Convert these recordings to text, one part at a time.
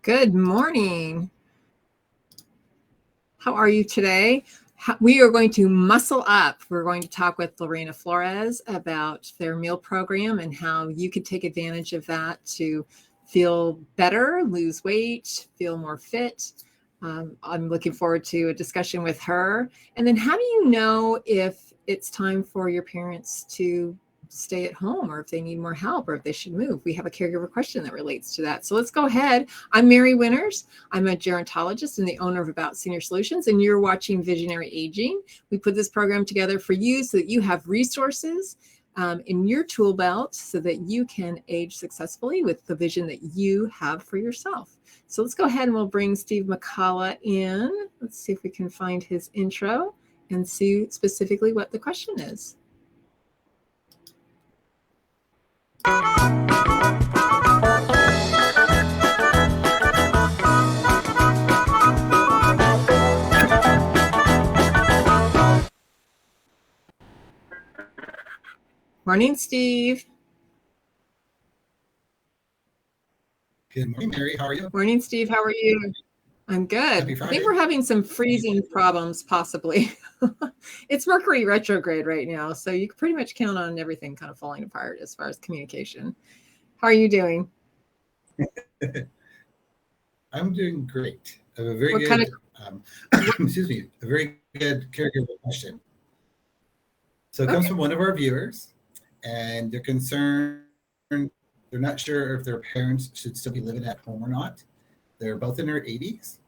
Good morning. How are you today? We are going to muscle up. We're going to talk with Lorena Flores about their meal program and how you can take advantage of that to feel better, lose weight, feel more fit. I'm looking forward to a discussion with her. And then how do you know if it's time for your parents to stay at home or if they need more help or if they should move? We have a caregiver question that relates to that. So let's go ahead. I'm Mary Winters. I'm a gerontologist and the owner of About Senior Solutions, and you're watching Visionary Aging. We put this program together for you so that you have resources in your tool belt so that you can age successfully with the vision that you have for yourself. So let's go ahead and we'll bring Steve McCullough in. Let's see if we can find his intro and see specifically what the question is. Morning, Steve. Good morning, Mary. How are you? Morning, Steve. How are you? I'm good. I think we're having some freezing problems, possibly. It's Mercury retrograde right now, so you can pretty much count on everything kind of falling apart as far as communication. How are you doing? I'm doing great. I have a very good, a very good caregiver question. So it comes from one of our viewers, and they're concerned. They're not sure if their parents should still be living at home or not. They're both in their 80s.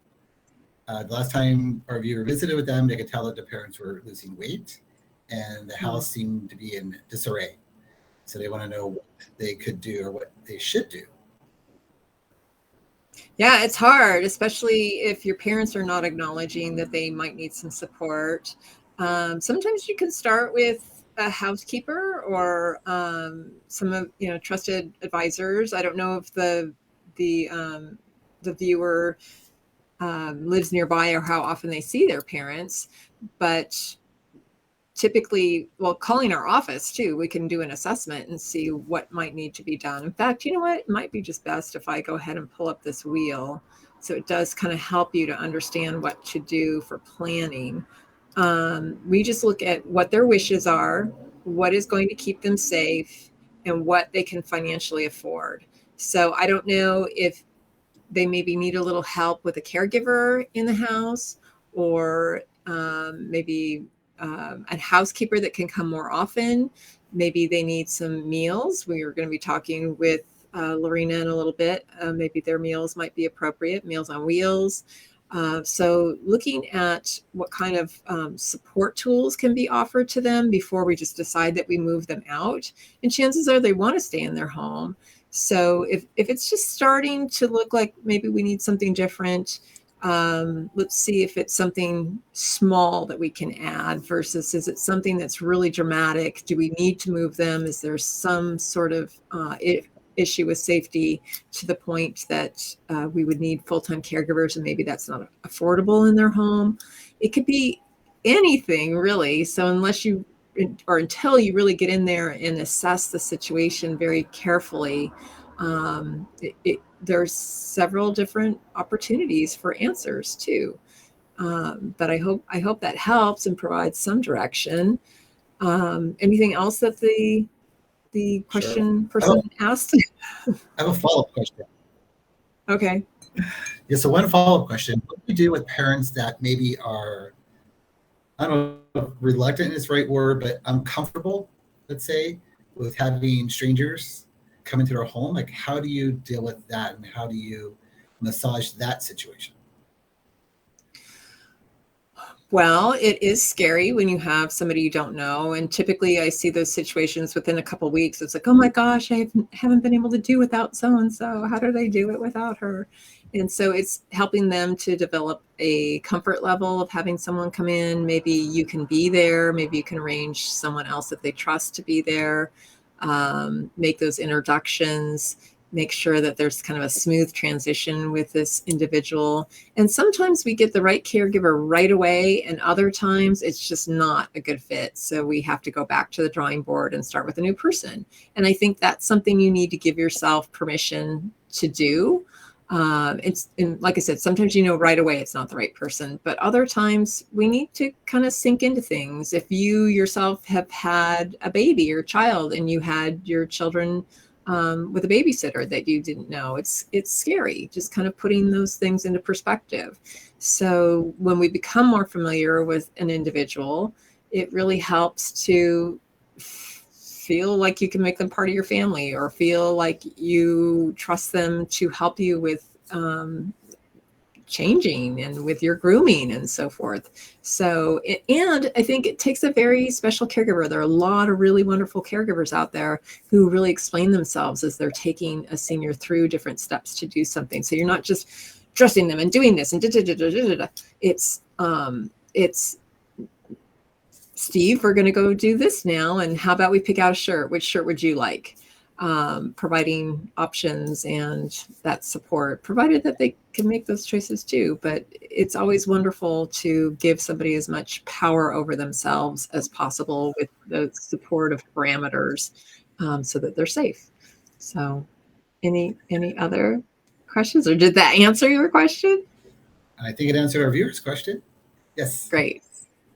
The last time our viewer visited with them, they could tell that the parents were losing weight and the house seemed to be in disarray. So they want to know what they could do or what they should do. Yeah, it's hard, especially if your parents are not acknowledging that they might need some support. Sometimes you can start with a housekeeper or some of trusted advisors. I don't know if the viewer lives nearby or how often they see their parents, but typically, calling our office too, we can do an assessment and see what might need to be done. In fact, you know what? It might be just best if I go ahead and pull up this wheel. So it does kind of help you to understand what to do for planning. We just look at what their wishes are, what is going to keep them safe, and what they can financially afford. So I don't know if they maybe need a little help with a caregiver in the house, or maybe a housekeeper that can come more often. Maybe they need some meals. We are going to be talking with Lorena in a little bit. Maybe their meals might be appropriate, Meals on Wheels. So looking at what kind of support tools can be offered to them before we just decide that we move them out. And chances are they want to stay in their home. So if it's just starting to look like maybe we need something different, let's see if it's something small that we can add versus is it something that's really dramatic? Do we need to move them? Is there some sort of issue with safety to the point that we would need full-time caregivers and maybe that's not affordable in their home? It could be anything really. So until you really get in there and assess the situation very carefully, there's several different opportunities for answers too. But I hope that helps and provides some direction. Anything else that the question person asked? I have a follow-up question. Okay. Yeah, so one follow-up question. What do we do with parents that maybe are, I don't know, reluctant is the right word, but uncomfortable, let's say, with having strangers come into their home? Like, how do you deal with that and how do you massage that situation? Well, it is scary when you have somebody you don't know. And typically I see those situations within a couple of weeks. It's like, oh my gosh, I haven't been able to do without so-and-so. How do they do it without her? And so it's helping them to develop a comfort level of having someone come in. Maybe you can be there. Maybe you can arrange someone else that they trust to be there. Make those introductions. Make sure that there's kind of a smooth transition with this individual. And sometimes we get the right caregiver right away, and other times it's just not a good fit. So we have to go back to the drawing board and start with a new person. And I think that's something you need to give yourself permission to do. It's, and like I said, sometimes right away it's not the right person, but other times we need to kind of sink into things. If you yourself have had a baby or child and you had your children with a babysitter that you didn't know, it's scary, just kind of putting those things into perspective. So when we become more familiar with an individual, it really helps to feel like you can make them part of your family, or feel like you trust them to help you with changing and with your grooming and so forth. So, and I think it takes a very special caregiver. There are a lot of really wonderful caregivers out there who really explain themselves as they're taking a senior through different steps to do something. So you're not just dressing them and doing this and it's Steve, we're going to go do this now. And how about we pick out a shirt? Which shirt would you like? Providing options and that support, provided that they can make those choices too. But it's always wonderful to give somebody as much power over themselves as possible with the support of parameters, so that they're safe. So any other questions, or did that answer your question? I think it answered our viewers' question. Yes. Great.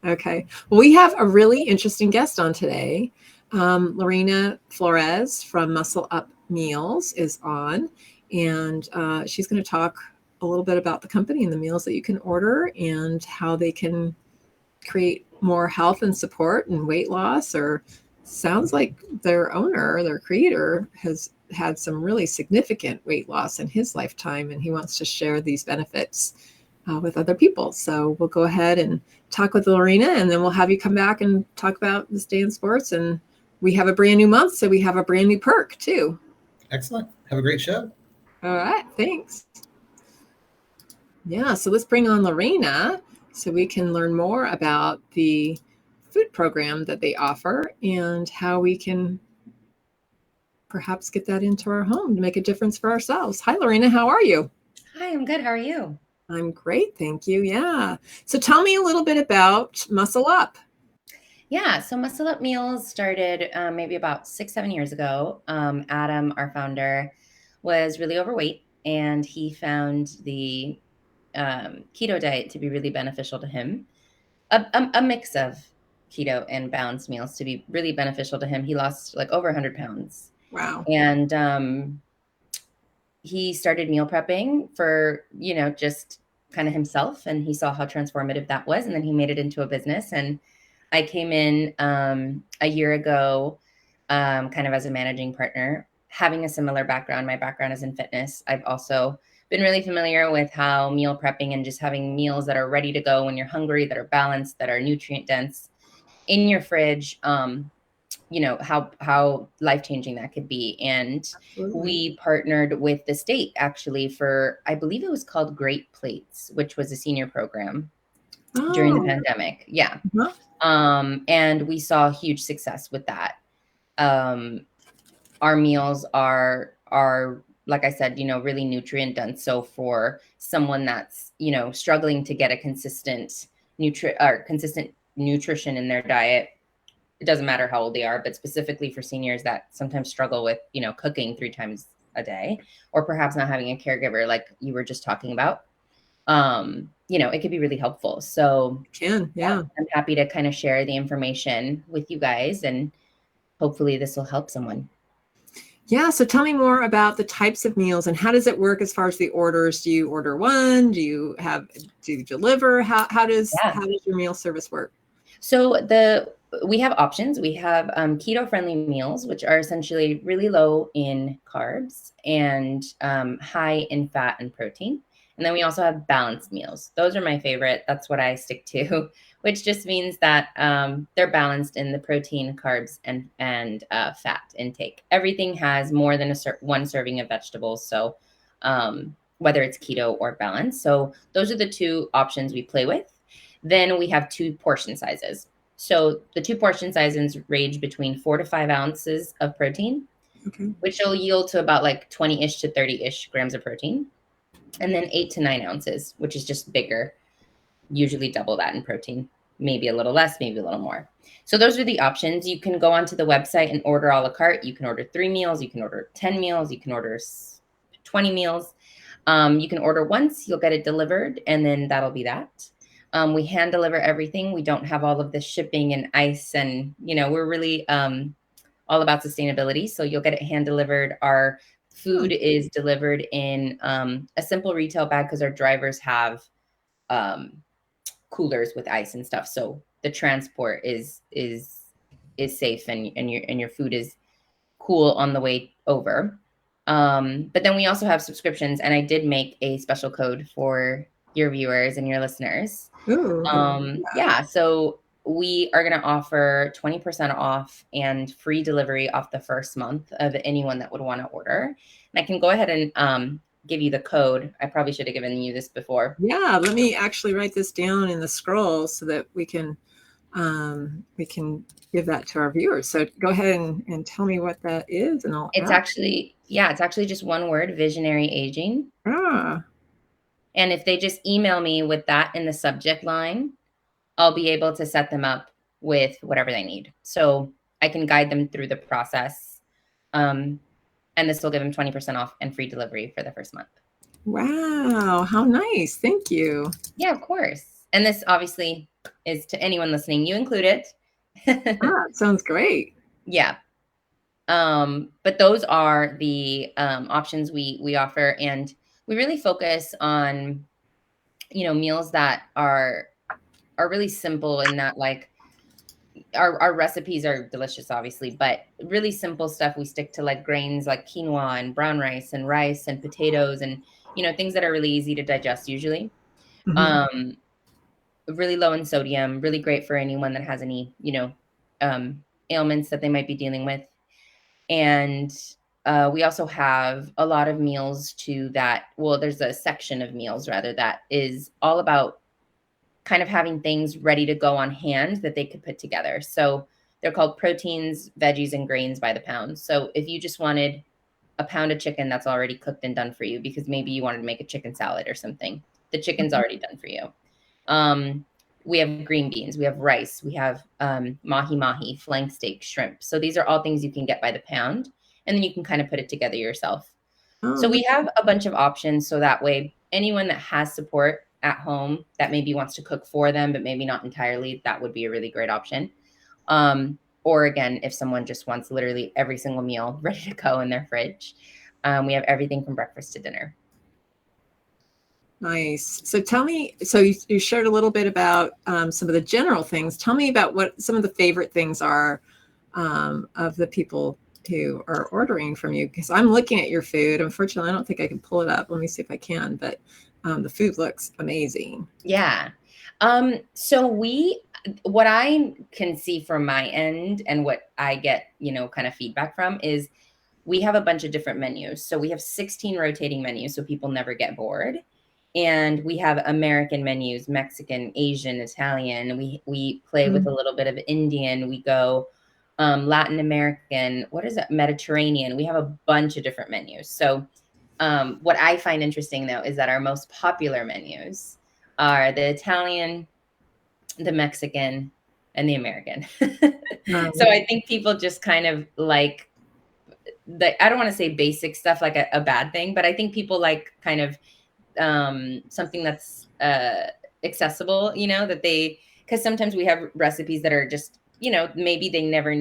Okay. Well, we have a really interesting guest on today. Lorena Flores from Muscle Up Meals is on, and she's going to talk a little bit about the company and the meals that you can order and how they can create more health and support and weight loss. Or sounds like their owner, their creator, has had some really significant weight loss in his lifetime, and he wants to share these benefits with other people. So we'll go ahead and talk with Lorena, and then we'll have you come back and talk about this day in sports. And we have a brand new month, so we have a brand new perk too. Excellent. Have a great show. All right. Thanks. Yeah. So let's bring on Lorena so we can learn more about the food program that they offer and how we can perhaps get that into our home to make a difference for ourselves. Hi, Lorena. How are you? Hi, I'm good. How are you? I'm great. Thank you. Yeah. So tell me a little bit about Muscle Up. Yeah, so Muscle Up Meals started maybe about 6-7 years ago. Adam, our founder, was really overweight, and he found the keto diet to be really beneficial to him. A mix of keto and balanced meals to be really beneficial to him. He lost like over 100 pounds. Wow. And he started meal prepping for, just kind of himself, and he saw how transformative that was. And then he made it into a business. And I came in a year ago, kind of as a managing partner, having a similar background. My background is in fitness. I've also been really familiar with how meal prepping and just having meals that are ready to go when you're hungry, that are balanced, that are nutrient dense in your fridge, how life-changing that could be. And Absolutely. We partnered with the state actually for, I believe it was called Great Plates, which was a senior program during the pandemic. Yeah. Uh-huh. And we saw huge success with that. Our meals are, like I said, really nutrient dense. So for someone that's, struggling to get a consistent nutrition in their diet, it doesn't matter how old they are, but specifically for seniors that sometimes struggle with, cooking 3 times a day, or perhaps not having a caregiver like you were just talking about, it could be really helpful. So Yeah. I'm happy to kind of share the information with you guys, and hopefully this will help someone. Yeah. So tell me more about the types of meals and how does it work as far as the orders? Do you order one? Do you deliver? How does your meal service work? So we have options. We have keto-friendly meals, which are essentially really low in carbs and high in fat and protein. And then we also have balanced meals. Those are my favorite. That's what I stick to, which just means that they're balanced in the protein, carbs, and fat intake. Everything has more than one serving of vegetables. So whether it's keto or balanced. So those are the 2 options we play with. Then we have 2 portion sizes. So the 2 portion sizes range between 4 to 5 ounces of protein, which will yield to about like 20-ish to 30-ish grams of protein. And then 8 to 9 ounces, which is just bigger, usually double that in protein, maybe a little less, maybe a little more. So those are the options. You can go onto the website and order a la carte. You can order 3 meals. You can order 10 meals. You can order 20 meals. You can order once, you'll get it delivered, and then that'll be that. We hand deliver everything. We don't have all of the shipping and ice, and we're really all about sustainability. So you'll get it hand delivered. Our food is delivered in a simple retail bag because our drivers have coolers with ice and stuff. So the transport is safe, and your food is cool on the way over. But then we also have subscriptions, and I did make a special code for your viewers and your listeners. Ooh, yeah, so we are going to offer 20% off and free delivery off the first month of anyone that would want to order. And I can go ahead and give you the code. I probably should have given you this before. Yeah, let me actually write this down in the scroll so that we can give that to our viewers. So go ahead and tell me what that is, and I'll. It's actually just one word: visionary aging. And if they just email me with that in the subject line, I'll be able to set them up with whatever they need. So I can guide them through the process. And this will give them 20% off and free delivery for the first month. Wow, how nice. Thank you. Yeah, of course. And this obviously is to anyone listening, you included. Sounds great. Yeah. But those are the options we offer. And we really focus on, meals that are really simple, in that, like, our recipes are delicious, obviously, but really simple stuff. We stick to like grains like quinoa and brown rice and potatoes, and things that are really easy to digest usually. Mm-hmm. Really low in sodium, really great for anyone that has any ailments that they might be dealing with. And we also have a lot of meals there's a section of meals rather that is all about kind of having things ready to go on hand that they could put together. So they're called proteins, veggies, and grains by the pound. So if you just wanted a pound of chicken that's already cooked and done for you, because maybe you wanted to make a chicken salad or something, the chicken's already done for you. We have green beans, we have rice, we have mahi, flank steak, shrimp. So these are all things you can get by the pound, and then you can kind of put it together yourself. So we have a bunch of options, so that way anyone that has support at home that maybe wants to cook for them, but maybe not entirely, that would be a really great option. Or again, if someone just wants literally every single meal ready to go in their fridge, we have everything from breakfast to dinner. Nice. So tell me, so you shared a little bit about some of the general things. Tell me about what some of the favorite things are of the people who are ordering from you, because I'm looking at your food. Unfortunately, I don't think I can pull it up. Let me see if I can, but the food looks amazing. Yeah. So what I can see from my end, and what I get, kind of feedback from, is we have a bunch of different menus. So we have 16 rotating menus, so people never get bored. And we have American menus, Mexican, Asian, Italian. We play with a little bit of Indian. We go Latin American. What is it? Mediterranean. We have a bunch of different menus. So what I find interesting, though, is that our most popular menus are the Italian, the Mexican, and the American. So I think people just kind of like I don't want to say basic stuff like a bad thing, but I think people like kind of something that's accessible, because sometimes we have recipes that are just, maybe they never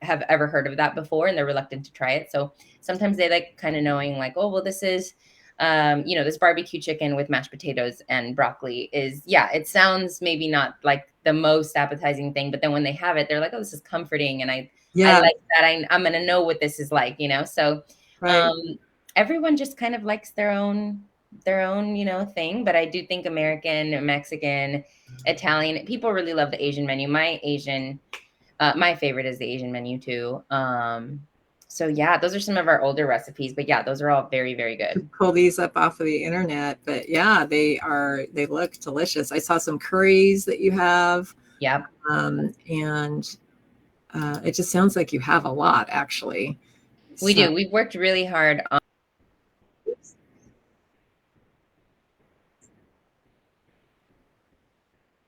have ever heard of that before and they're reluctant to try it. So sometimes they like kind of knowing like, oh, well, this is, this barbecue chicken with mashed potatoes and broccoli it sounds maybe not like the most appetizing thing, but then when they have it, they're like, oh, this is comforting. And I like that. I'm going to know what this is like, so right. Everyone just kind of likes their own thing. But I do think American, Mexican, Italian, people really love the Asian menu. My favorite is the Asian menu too. So yeah, those are some of our older recipes, but yeah, those are all very, very good. Pull these up off of the internet, but yeah, they look delicious. I saw some curries that you have. Yep. And it just sounds like you have a lot, actually. We do. We've worked really hard on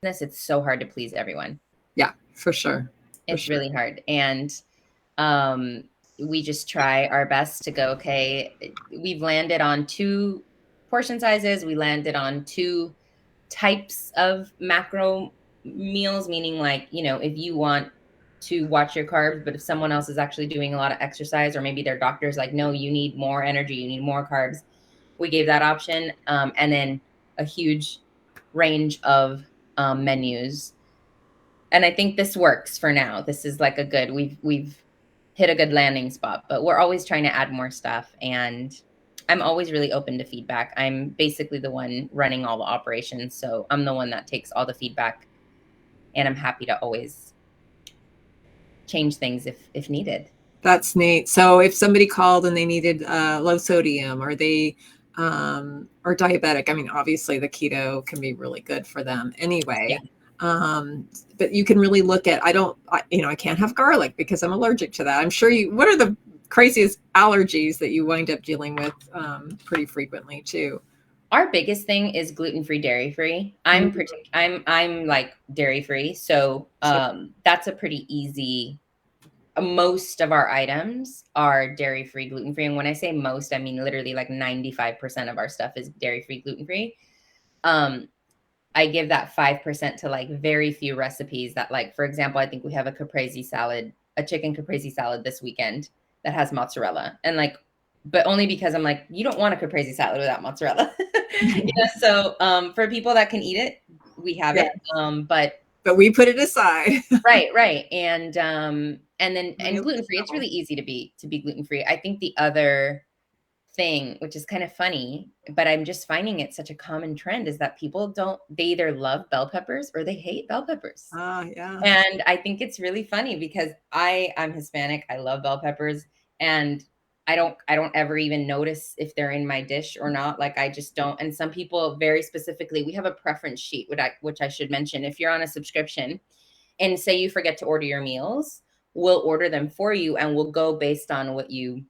this. It's so hard to please everyone. Yeah, for sure. It's really hard. And we just try our best to go, okay, we've landed on two portion sizes. We landed on 2 types of macro meals, meaning like, you know, if you want to watch your carbs, but if someone else is actually doing a lot of exercise, or maybe their doctor's like, no, you need more energy, you need more carbs, we gave that option. And then a huge range of menus. And I think this works for now. This is like a good, we've hit a good landing spot, but we're always trying to add more stuff. And I'm always really open to feedback. I'm basically the one running all the operations. So I'm the one that takes all the feedback, and I'm happy to always change things if needed. That's neat. So if somebody called and they needed low sodium, or they or diabetic, I mean, obviously the keto can be really good for them anyway. Yeah. But you can really look at, I can't have garlic because I'm allergic to that. I'm sure what are the craziest allergies that you wind up dealing with pretty frequently too? Our biggest thing is gluten-free, dairy-free. I'm like dairy-free. So that's a pretty easy, most of our items are dairy-free, gluten-free. And when I say most, I mean literally like 95% of our stuff is dairy-free, gluten-free. I give that 5% to like very few recipes that, like, for example, I think we have a chicken caprese salad this weekend that has mozzarella, and like, but only because I'm like, you don't want a caprese salad without mozzarella. So for people that can eat it, we have it. But we put it aside. right. And gluten-free, it's really easy to be gluten-free. I think the other thing, which is kind of funny, but I'm just finding it such a common trend, is that people they either love bell peppers or they hate bell peppers. Yeah. And I think it's really funny because I'm Hispanic. I love bell peppers, and I don't ever even notice if they're in my dish or not. Like, I just don't. And some people, very specifically, we have a preference sheet, which I should mention. If you're on a subscription and say you forget to order your meals, we'll order them for you, and we'll go based on what you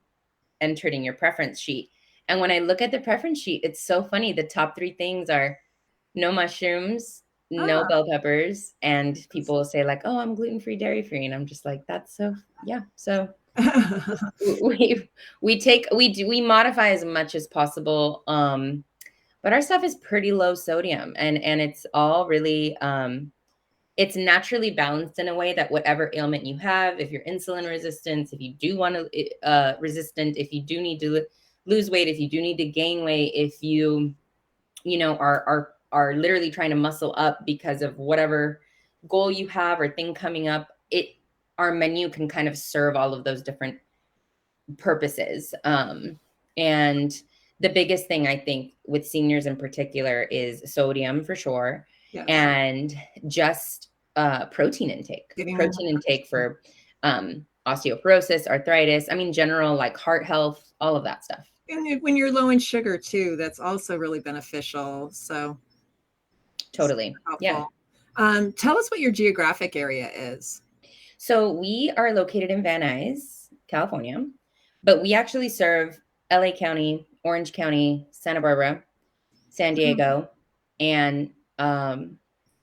entered in your preference sheet. And when I look at the preference sheet, it's so funny. The top 3 things are no mushrooms, no bell peppers, and people will say like, oh, I'm gluten-free, dairy-free. And I'm just like, that's so, yeah. So we modify as much as possible. But our stuff is pretty low sodium, and it's all really, it's naturally balanced in a way that whatever ailment you have, if you're insulin resistant, if you do want to resistant, if you do need to lose weight, if you do need to gain weight, if you are literally trying to muscle up because of whatever goal you have or thing coming up, our menu can kind of serve all of those different purposes. And the biggest thing, I think, with seniors in particular is sodium, for sure. Yes. And just protein intake for osteoporosis, arthritis, I mean, general, like heart health, all of that stuff. And when you're low in sugar too, that's also really beneficial. So totally. Yeah. Tell us what your geographic area is. So we are located in Van Nuys, California, but we actually serve LA County, Orange County, Santa Barbara, San Diego, and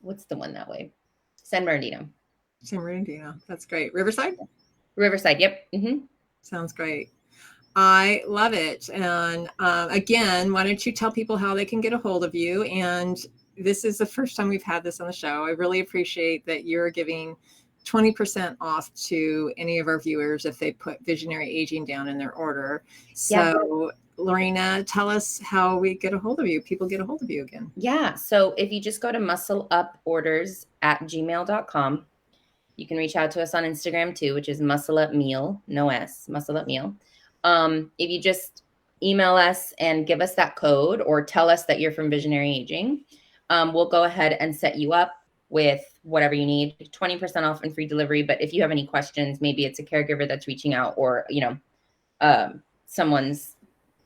what's the one that way? San Bernardino. San Bernardino. That's great. Riverside? Riverside. Yep. Mm-hmm. Sounds great. I love it. And again, why don't you tell people how they can get a hold of you? And this is the first time we've had this on the show. I really appreciate that you're giving 20% off to any of our viewers if they put Visionary Aging down in their order. So Lorena, tell us how we get a hold of you. People get a hold of you again. Yeah. So if you just go to muscleuporders@gmail.com, you can reach out to us on Instagram too, which is muscleupmeal, no S, muscleupmeal. If you just email us and give us that code or tell us that you're from Visionary Aging, we'll go ahead and set you up with whatever you need, 20% off and free delivery. But if you have any questions, maybe it's a caregiver that's reaching out, or, someone's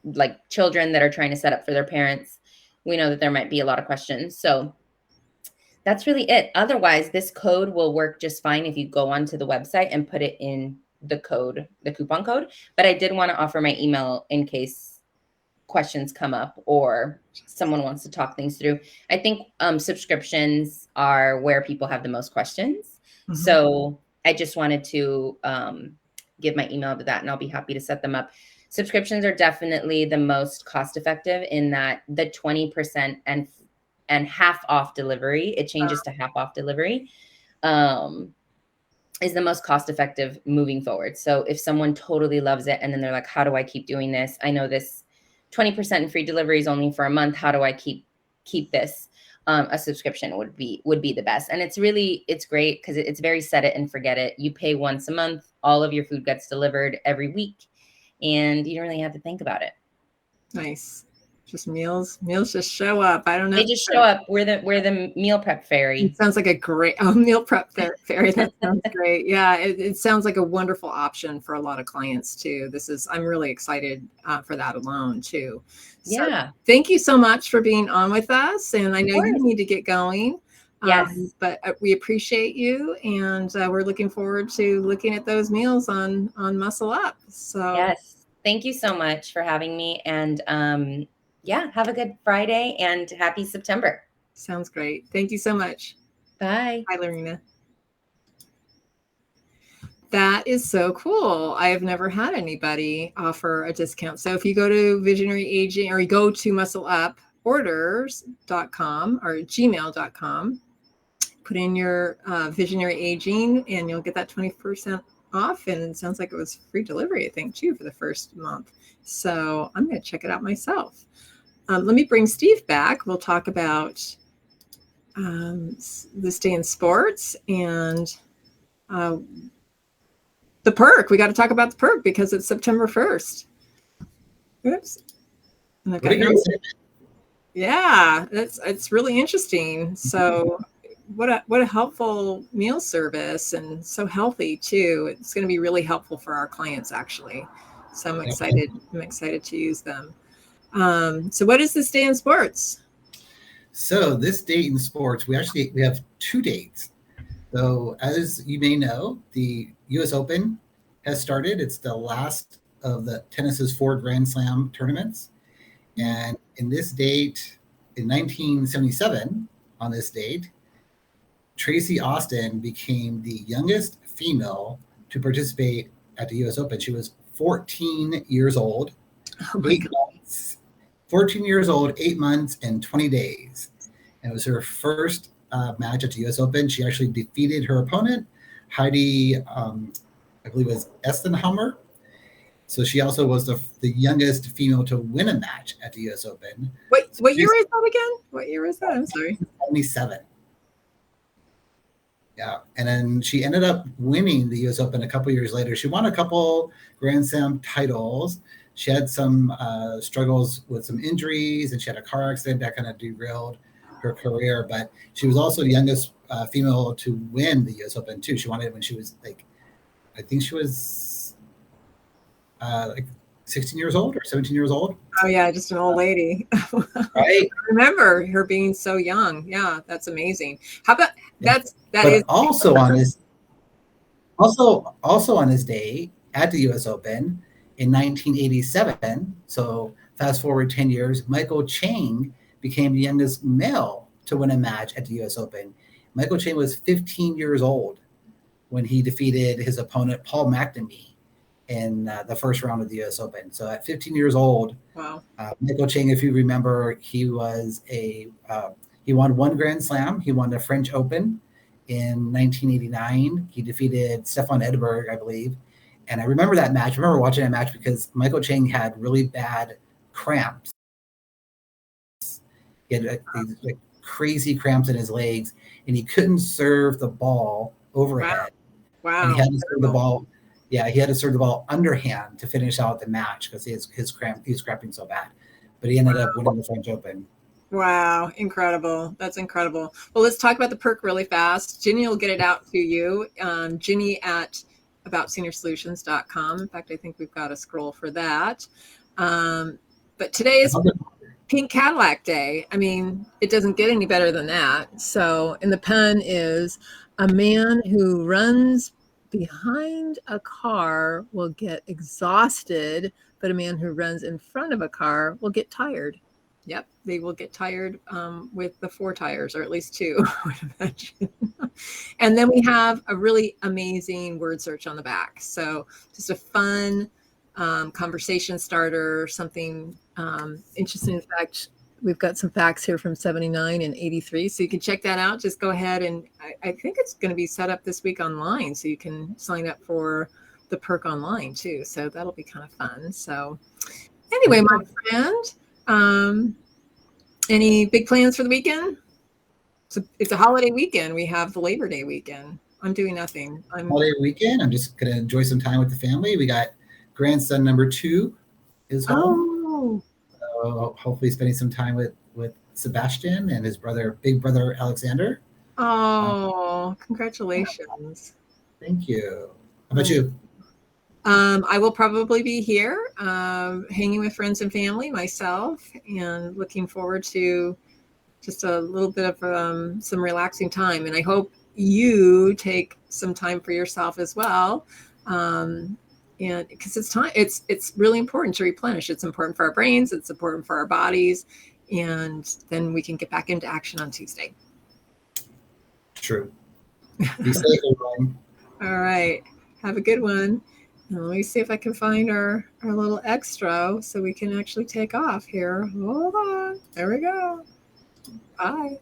like children that are trying to set up for their parents, we know that there might be a lot of questions. So that's really it. Otherwise, this code will work just fine if you go onto the website and put it in the coupon code. But I did want to offer my email in case questions come up or someone wants to talk things through. I think subscriptions are where people have the most questions. Mm-hmm. So I just wanted to give my email to that, and I'll be happy to set them up. subscriptions are definitely the most cost effective in that the 20% and half off delivery, it changes to half off delivery, is the most cost effective moving forward. So if someone totally loves it and then they're like, how do I keep doing this? I know this 20% in free delivery is only for a month. How do I keep this? A subscription would be the best. And it's great because it's very set it and forget it. You pay once a month, all of your food gets delivered every week, and you don't really have to think about it. Nice. Just meals just show up. I don't know. They just show up. We're the meal prep fairy. It sounds like a great meal prep fairy. That sounds great. Yeah, it sounds like a wonderful option for a lot of clients too. I'm really excited for that alone too. So Yeah. Thank you so much for being on with us. And I know you need to get going. Yes. But we appreciate you, and we're looking forward to looking at those meals on Muscle Up. So yes, thank you so much for having me. And yeah, have a good Friday and happy September. Sounds great. Thank you so much. Bye. Bye, Lorena. That is so cool. I have never had anybody offer a discount. So if you go to Visionary Aging, or you go to muscleuporders.com or gmail.com, put in your Visionary Aging and you'll get that 20% off. And it sounds like it was free delivery, I think, too, for the first month. So I'm going to check it out myself. Let me bring Steve back. We'll talk about this day in sports and the perk. We got to talk about the perk because it's September 1st. Oops. Yeah, it's really interesting. So what a helpful meal service, and so healthy too. It's going to be really helpful for our clients, actually. So I'm excited to use them. So what is this day in sports? So this date in sports, we have 2 dates. So as you may know, the US Open has started. It's the last of the tennis's 4 Grand Slam tournaments. And in this date, in 1977, on this date, Tracy Austin became the youngest female to participate at the US Open. She was 14 years old, 8 months, 14 years old, 8 months, and 20 days. And it was her first match at the US Open. She actually defeated her opponent, Heidi, I believe it was Estenhammer. So she also was the youngest female to win a match at the US Open. What year is that again? What year is that? I'm sorry. 77. Yeah, and then she ended up winning the US Open a couple years later. She won a couple Grand Slam titles. She had some struggles with some injuries, and she had a car accident that kind of derailed her career. But she was also the youngest female to win the US Open too. She won it when she was I think she was 16 years old or 17 years old. Oh yeah, just an old lady. Right. I remember her being so young. Yeah, that's amazing. How about that is also on his day at the US Open in 1987. So fast forward 10 years, Michael Chang became the youngest male to win a match at the US Open. Michael Chang was 15 years old when he defeated his opponent, Paul McNamee, in the first round of the US Open. So at 15 years old, wow. Michael Chang, if you remember, he won 1 Grand Slam. He won the French Open in 1989. He defeated Stefan Edberg, I believe. And I remember that match. I remember watching that match because Michael Chang had really bad cramps. He had these crazy cramps in his legs, and he couldn't serve the ball overhead. Wow. And he had to serve the ball. Yeah, he had to serve the ball underhand to finish out the match because he was cramping so bad. But he ended up winning the French Open. Wow, incredible. That's incredible. Well, let's talk about the perk really fast. Ginny will get it out to you. Ginny at aboutseniorsolutions.com. In fact, I think we've got a scroll for that. But today is Pink Cadillac Day. I mean, it doesn't get any better than that. So, and the pun is a man who runs behind a car will get exhausted, but a man who runs in front of a car will get tired. Yep, they will get tired with the 4 tires, or at least 2, I would imagine. And then we have a really amazing word search on the back. So just a fun conversation starter, something interesting. In fact, we've got some facts here from 79 and 83. So you can check that out. Just go ahead, and I think it's going to be set up this week online. So you can sign up for the perk online too. So that'll be kind of fun. So anyway, my friend, any big plans for the weekend? It's a holiday weekend. We have the Labor Day weekend. I'm doing nothing. Holiday weekend. I'm just going to enjoy some time with the family. We got grandson number 2 is home. So hopefully spending some time with Sebastian and his big brother Alexander. Oh, congratulations. Thank you. How about you? I will probably be here hanging with friends and family myself, and looking forward to just a little bit of some relaxing time. And I hope you take some time for yourself as well. And because it's really important to replenish. It's important for our brains. It's important for our bodies. And then we can get back into action on Tuesday. True. Be safe, everyone. All right. Have a good one. And let me see if I can find our little extra so we can actually take off here. Hold on. There we go. Bye.